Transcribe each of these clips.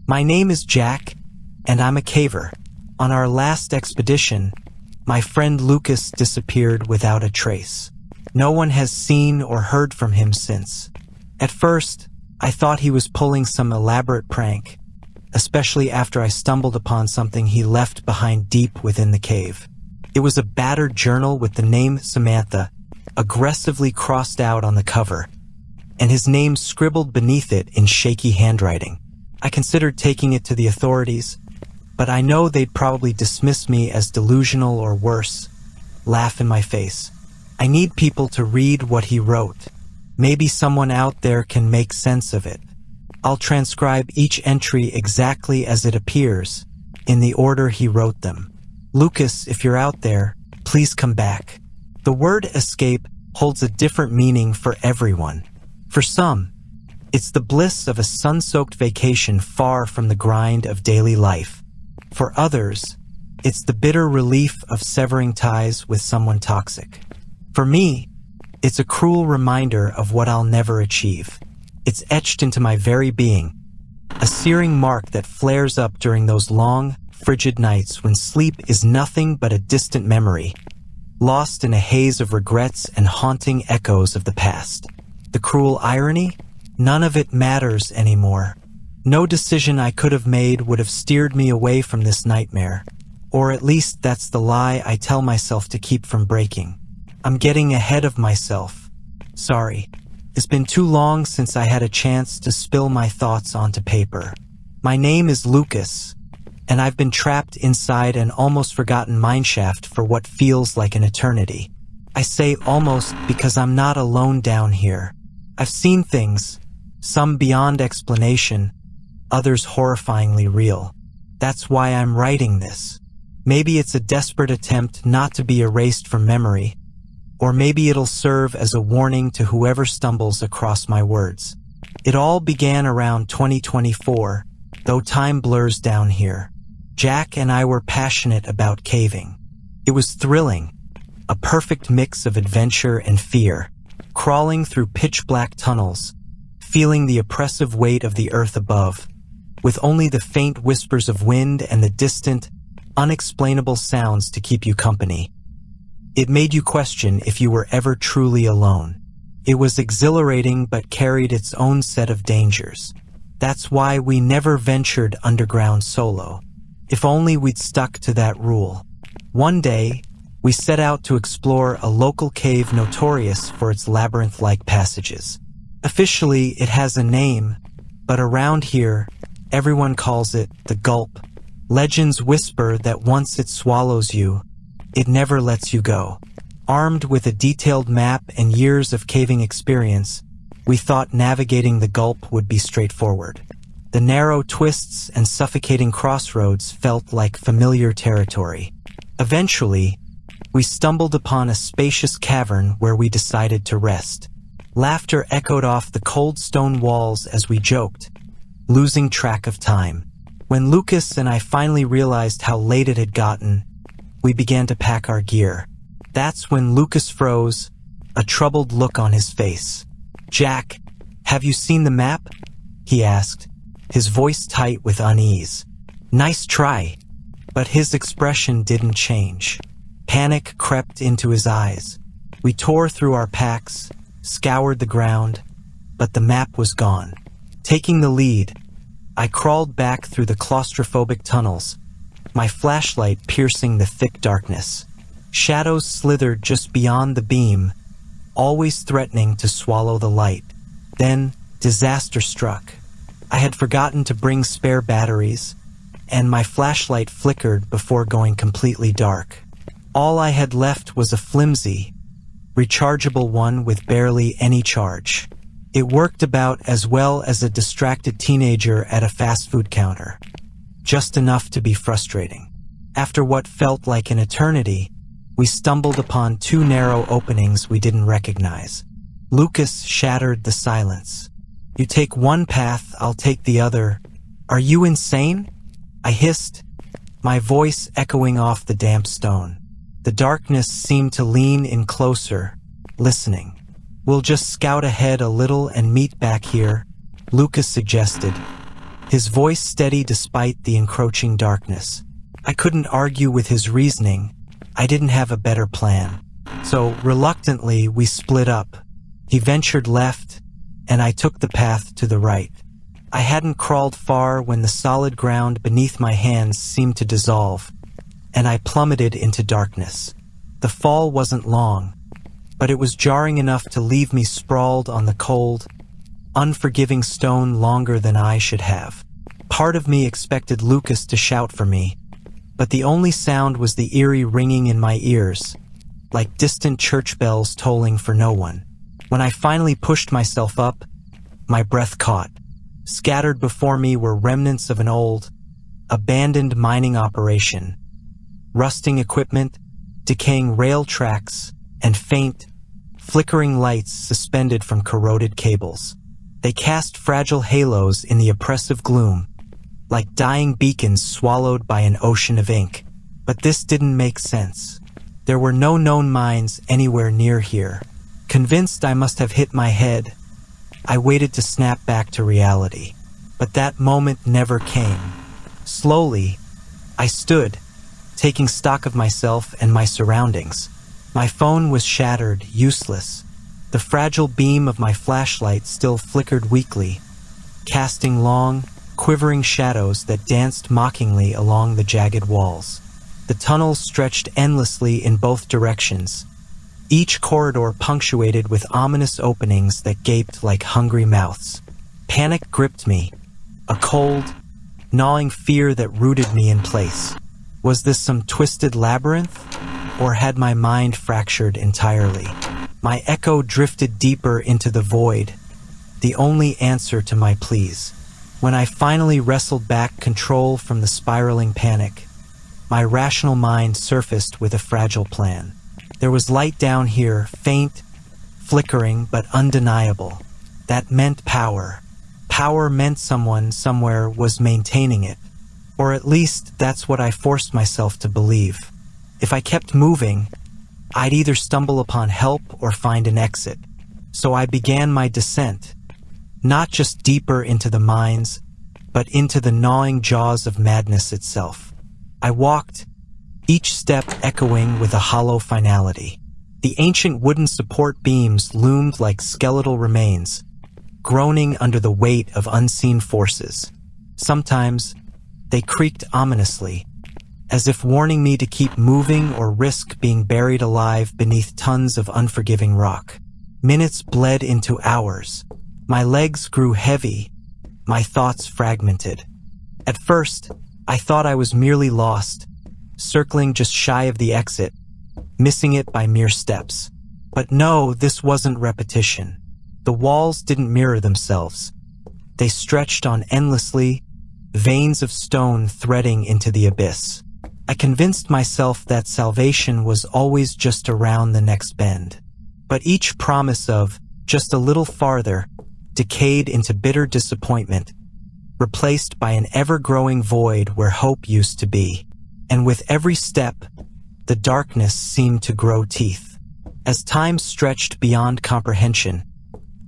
My name is Jack, and I'm a caver. On our last expedition, my friend Lucas disappeared without a trace. No one has seen or heard from him since. At first, I thought he was pulling some elaborate prank, especially after I stumbled upon something he left behind deep within the cave. It was a battered journal with the name Samantha aggressively crossed out on the cover, and his name scribbled beneath it in shaky handwriting. I considered taking it to the authorities, but I know they'd probably dismiss me as delusional or worse, laugh in my face. I need people to read what he wrote. Maybe someone out there can make sense of it. I'll transcribe each entry exactly as it appears, in the order he wrote them. Lucas, if you're out there, please come back. The word escape holds a different meaning for everyone. For some, it's the bliss of a sun-soaked vacation far from the grind of daily life. For others, it's the bitter relief of severing ties with someone toxic. For me, it's a cruel reminder of what I'll never achieve. It's etched into my very being, a searing mark that flares up during those long, frigid nights when sleep is nothing but a distant memory, lost in a haze of regrets and haunting echoes of the past. The cruel irony? None of it matters anymore. No decision I could have made would have steered me away from this nightmare. Or at least that's the lie I tell myself to keep from breaking. I'm getting ahead of myself. Sorry. It's been too long since I had a chance to spill my thoughts onto paper. My name is Lucas, and I've been trapped inside an almost forgotten mineshaft for what feels like an eternity. I say almost because I'm not alone down here. I've seen things, some beyond explanation, others horrifyingly real. That's why I'm writing this. Maybe it's a desperate attempt not to be erased from memory, or maybe it'll serve as a warning to whoever stumbles across my words. It all began around 2024, though time blurs down here. Jack and I were passionate about caving. It was thrilling, a perfect mix of adventure and fear, crawling through pitch-black tunnels, feeling the oppressive weight of the earth above, with only the faint whispers of wind and the distant, unexplainable sounds to keep you company. It made you question if you were ever truly alone. It was exhilarating but carried its own set of dangers. That's why we never ventured underground solo. If only we'd stuck to that rule. One day, we set out to explore a local cave notorious for its labyrinth-like passages. Officially, it has a name, but around here, everyone calls it the Gulp. Legends whisper that once it swallows you, it never lets you go. Armed with a detailed map and years of caving experience, we thought navigating the Gulp would be straightforward. The narrow twists and suffocating crossroads felt like familiar territory. Eventually, we stumbled upon a spacious cavern where we decided to rest. Laughter echoed off the cold stone walls as we joked, losing track of time. When Lucas and I finally realized how late it had gotten, we began to pack our gear. That's when Lucas froze, a troubled look on his face. "Jack, have you seen the map?" he asked, his voice tight with unease. "Nice try." But his expression didn't change. Panic crept into his eyes. We tore through our packs, scoured the ground, but the map was gone. Taking the lead, I crawled back through the claustrophobic tunnels, my flashlight piercing the thick darkness. Shadows slithered just beyond the beam, always threatening to swallow the light. Then, disaster struck. I had forgotten to bring spare batteries, and my flashlight flickered before going completely dark. All I had left was a flimsy, rechargeable one with barely any charge. It worked about as well as a distracted teenager at a fast food counter. Just enough to be frustrating. After what felt like an eternity, we stumbled upon two narrow openings we didn't recognize. Lucas shattered the silence. "You take one path, I'll take the other. Are you insane?" I hissed, my voice echoing off the damp stone. The darkness seemed to lean in closer, listening. "We'll just scout ahead a little and meet back here," Lucas suggested, his voice steady despite the encroaching darkness. I couldn't argue with his reasoning. I didn't have a better plan. So, reluctantly, we split up. He ventured left, and I took the path to the right. I hadn't crawled far when the solid ground beneath my hands seemed to dissolve, and I plummeted into darkness. The fall wasn't long, but it was jarring enough to leave me sprawled on the cold, unforgiving stone longer than I should have. Part of me expected Lucas to shout for me, but the only sound was the eerie ringing in my ears, like distant church bells tolling for no one. When I finally pushed myself up, my breath caught. Scattered before me were remnants of an old, abandoned mining operation, rusting equipment, decaying rail tracks, and faint, flickering lights suspended from corroded cables. They cast fragile halos in the oppressive gloom, like dying beacons swallowed by an ocean of ink. But this didn't make sense. There were no known mines anywhere near here. Convinced I must have hit my head, I waited to snap back to reality. But that moment never came. Slowly, I stood, taking stock of myself and my surroundings. My phone was shattered, useless. The fragile beam of my flashlight still flickered weakly, casting long, quivering shadows that danced mockingly along the jagged walls. The tunnels stretched endlessly in both directions, each corridor punctuated with ominous openings that gaped like hungry mouths. Panic gripped me, a cold, gnawing fear that rooted me in place. Was this some twisted labyrinth, or had my mind fractured entirely? My echo drifted deeper into the void, the only answer to my pleas. When I finally wrestled back control from the spiraling panic, my rational mind surfaced with a fragile plan. There was light down here, faint, flickering, but undeniable. That meant power. Power meant someone somewhere was maintaining it. Or at least that's what I forced myself to believe. If I kept moving, I'd either stumble upon help or find an exit. So I began my descent, not just deeper into the mines, but into the gnawing jaws of madness itself. I walked, each step echoing with a hollow finality. The ancient wooden support beams loomed like skeletal remains, groaning under the weight of unseen forces. Sometimes, they creaked ominously, as if warning me to keep moving or risk being buried alive beneath tons of unforgiving rock. Minutes bled into hours. My legs grew heavy, my thoughts fragmented. At first, I thought I was merely lost, circling just shy of the exit, missing it by mere steps. But no, this wasn't repetition. The walls didn't mirror themselves. They stretched on endlessly, veins of stone threading into the abyss. I convinced myself that salvation was always just around the next bend. But each promise of just a little farther decayed into bitter disappointment, replaced by an ever-growing void where hope used to be. And with every step, the darkness seemed to grow teeth. As time stretched beyond comprehension,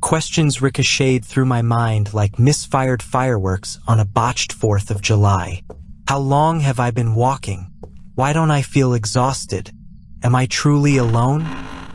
questions ricocheted through my mind like misfired fireworks on a botched 4th of July. How long have I been walking? Why don't I feel exhausted? Am I truly alone?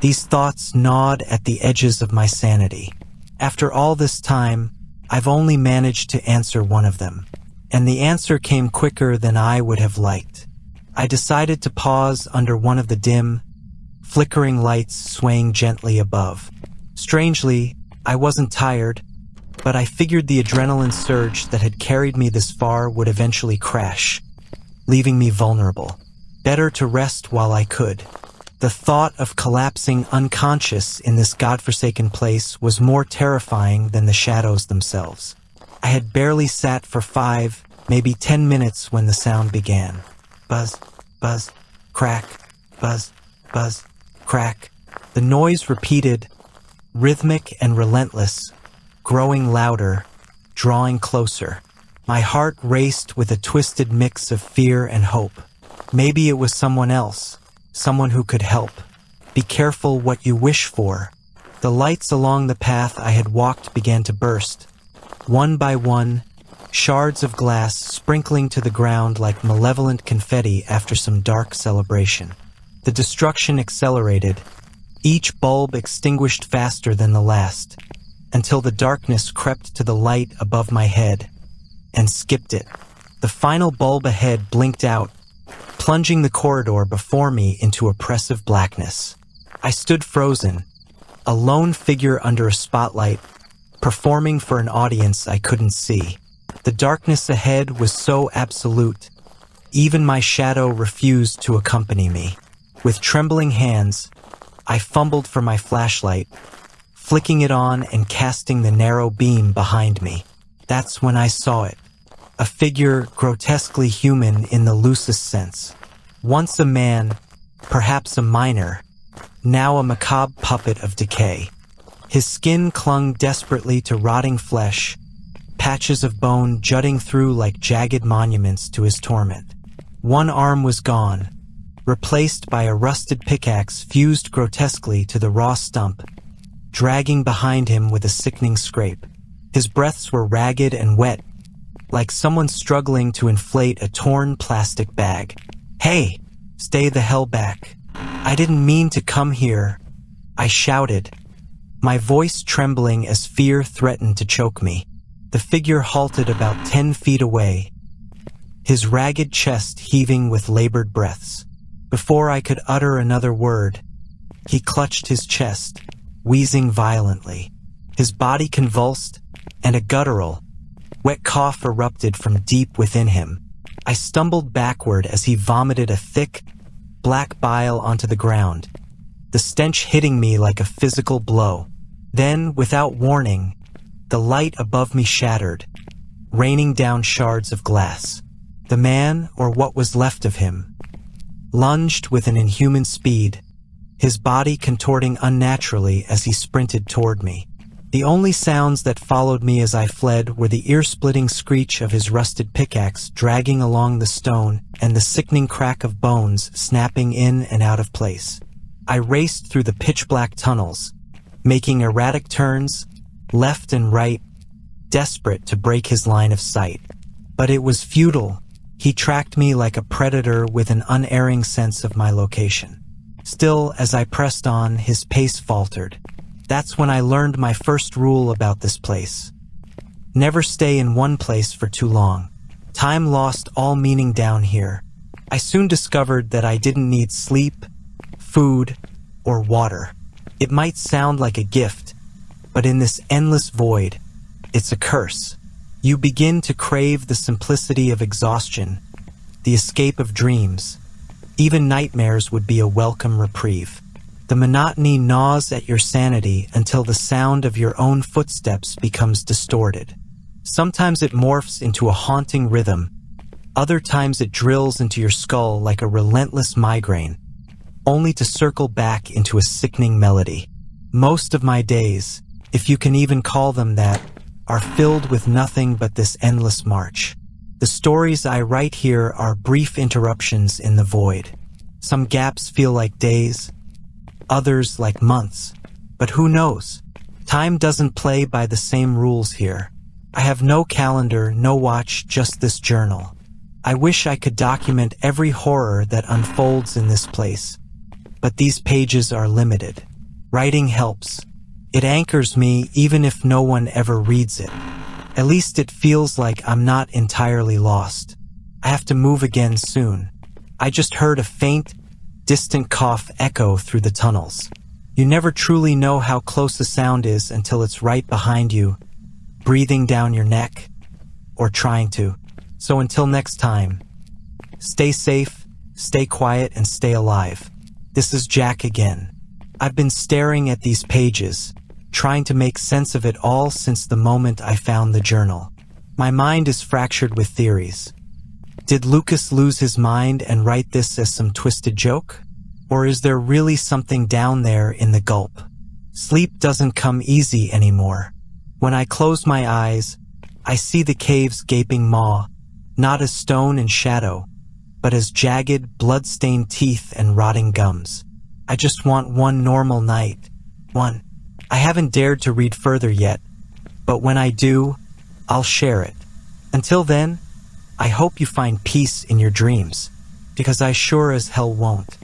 These thoughts gnawed at the edges of my sanity. After all this time, I've only managed to answer one of them. And the answer came quicker than I would have liked. I decided to pause under one of the dim, flickering lights swaying gently above. Strangely, I wasn't tired, but I figured the adrenaline surge that had carried me this far would eventually crash, leaving me vulnerable. Better to rest while I could. The thought of collapsing unconscious in this godforsaken place was more terrifying than the shadows themselves. I had barely sat for 5, maybe 10 minutes when the sound began. Buzz, buzz, crack, buzz, buzz, crack. The noise repeated, rhythmic and relentless, growing louder, drawing closer. My heart raced with a twisted mix of fear and hope. Maybe it was someone else, someone who could help. Be careful what you wish for. The lights along the path I had walked began to burst, one by one, shards of glass sprinkling to the ground like malevolent confetti after some dark celebration. The destruction accelerated, each bulb extinguished faster than the last, until the darkness crept to the light above my head and skipped it. The final bulb ahead blinked out, plunging the corridor before me into oppressive blackness. I stood frozen, a lone figure under a spotlight, performing for an audience I couldn't see. The darkness ahead was so absolute, even my shadow refused to accompany me. With trembling hands, I fumbled for my flashlight, flicking it on and casting the narrow beam behind me. That's when I saw it. A figure grotesquely human in the loosest sense. Once a man, perhaps a miner, now a macabre puppet of decay. His skin clung desperately to rotting flesh, patches of bone jutting through like jagged monuments to his torment. One arm was gone, replaced by a rusted pickaxe fused grotesquely to the raw stump, dragging behind him with a sickening scrape. His breaths were ragged and wet, like someone struggling to inflate a torn plastic bag. "Hey, stay the hell back. I didn't mean to come here," I shouted, my voice trembling as fear threatened to choke me. The figure halted about 10 feet away, his ragged chest heaving with labored breaths. Before I could utter another word, he clutched his chest, wheezing violently. His body convulsed, and a guttural, wet cough erupted from deep within him. I stumbled backward as he vomited a thick, black bile onto the ground, the stench hitting me like a physical blow. Then, without warning, the light above me shattered, raining down shards of glass. The man, or what was left of him, lunged with an inhuman speed, his body contorting unnaturally as he sprinted toward me. The only sounds that followed me as I fled were the ear-splitting screech of his rusted pickaxe dragging along the stone and the sickening crack of bones snapping in and out of place. I raced through the pitch-black tunnels, making erratic turns, left and right, desperate to break his line of sight. But it was futile. He tracked me like a predator with an unerring sense of my location. Still, as I pressed on, his pace faltered. That's when I learned my first rule about this place. Never stay in one place for too long. Time lost all meaning down here. I soon discovered that I didn't need sleep, food, or water. It might sound like a gift, but in this endless void, it's a curse. You begin to crave the simplicity of exhaustion, the escape of dreams. Even nightmares would be a welcome reprieve. The monotony gnaws at your sanity until the sound of your own footsteps becomes distorted. Sometimes it morphs into a haunting rhythm. Other times it drills into your skull like a relentless migraine, only to circle back into a sickening melody. Most of my days, if you can even call them that, are filled with nothing but this endless march. The stories I write here are brief interruptions in the void. Some gaps feel like days, others like months. But who knows? Time doesn't play by the same rules here. I have no calendar, no watch, just this journal. I wish I could document every horror that unfolds in this place, but these pages are limited. Writing helps. It anchors me even if no one ever reads it. At least it feels like I'm not entirely lost. I have to move again soon. I just heard a faint, distant cough echo through the tunnels. You never truly know how close a sound is until it's right behind you, breathing down your neck, or trying to. So until next time, stay safe, stay quiet, and stay alive. This is Jack again. I've been staring at these pages, trying to make sense of it all since the moment I found the journal. My mind is fractured with theories. Did Lucas lose his mind and write this as some twisted joke? Or is there really something down there in the gulp? Sleep doesn't come easy anymore. When I close my eyes, I see the cave's gaping maw, not as stone and shadow, but as jagged, blood-stained teeth and rotting gums. I just want one normal night. One. I haven't dared to read further yet, but when I do, I'll share it. Until then, I hope you find peace in your dreams, because I sure as hell won't.